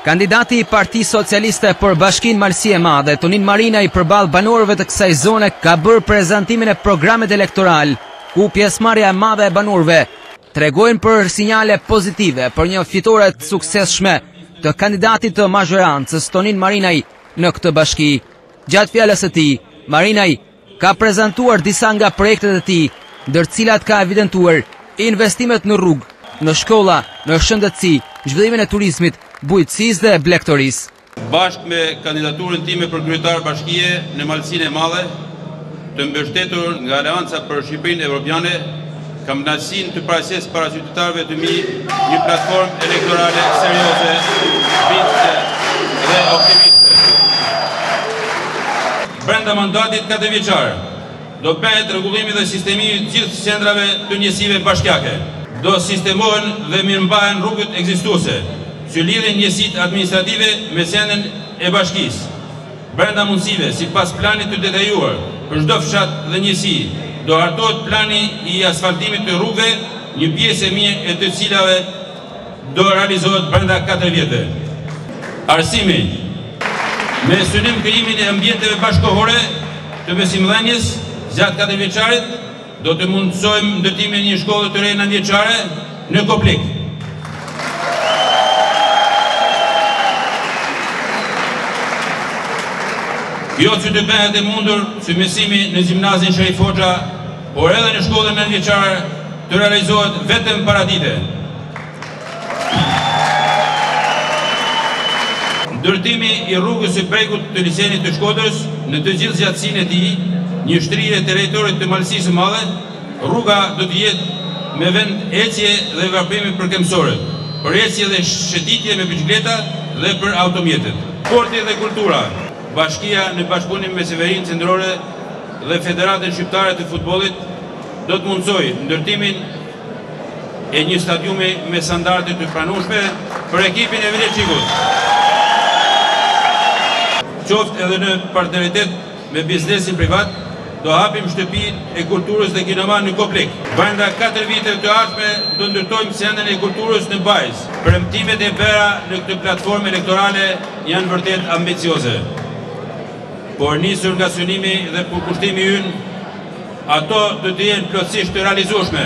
Kandidati i Partisë Socialiste për Bashkinë Malësi e Madhe, Tonin Marinaj, përballë banorëve të kësaj zone ka bërë prezantimin e programit elektoral, ku pjesëmarrja e madhe e banorëve tregojnë për sinjale pozitive për një fitore të suksesshme të kandidatit të mazhorancës Tonin Marinaj në këtë bashki. Gjatë fjalës së tij, Marinaj ka prezantuar disa nga projektet e tij, ndër të cilat ka evidentuar investimet në rrugë, në shkolla, në shëndetësi, zhvillimin e turizmit, bujqësisë dhe blegtorisë. Bashkë me kandidaturën time për kryetar bashkie në Malësinë e Madhe, të mbështetur nga Aleanca për Shqipërinë Evropiane, kam kënaqësinë të paraqes para qytetarëve të mi një platformë elektorale serioze, vinte dhe optimiste. Brenda mandatit 4 vjeçar, do bëhet rregullimi dhe sistemimi të gjithë qendrave të njësive bashkiake. Do sistemohen dhe mirëmbahen rrugët ekzistuese, që lidhin njësitë administrative me qendrën e bashkisë. Brenda mundësive, sipas planit të detajuar për çdo fshat dhe njësi, do hartohet plani i asfaltimit të rrugëve, një pjesë e mirë e të cilave do realizohet brenda 4 vjetëve. Arsimi, me synim krijimin e ambienteve bashkëkohore të besimdhënies gjatë 4 vjeçarit, do të mundësojmë ndërtimin e një shkolle të re 9 vjeçare në Koplik. Jo që të bëhet e mundur që mësimi në gjimnazin Sharif Hoxha, por edhe në shkollën 9 vjeçare të realizohet vetëm paradite. Ndërtimi i rrugës së bregut të liçenit të Shkodrës në të gjithë gjatësinë e tij, një shtrihje të territorit të Malësisë së Madhe, rruga do të jetë me vend ecje dhe veprime për këmbësorët, për ecje dhe shëtitje me biçikleta dhe për automjetet. Sporti dhe kultura. Bashkia në bashkëpunim me Qeverinë Qendrore dhe Federatën Shqiptare të Futbollit do të mundsojë ndërtimin e një stadiumi me standarde të pranueshme për ekipin e Veleçikut. Qoftë edhe në partneritet me biznesin privat, do hapim shtëpi e kulturës dhe kinema në Koplik. Brenda 4 viteve të ardhshme do ndërtojmë qendrën e kulturës në Bajs. Premtimet e bëra në këtë platformë elektorale janë vërtet ambicioze. Por nisur nga synimi dhe përkushtimi ynë, ato do të jenë plotësisht të realizueshme.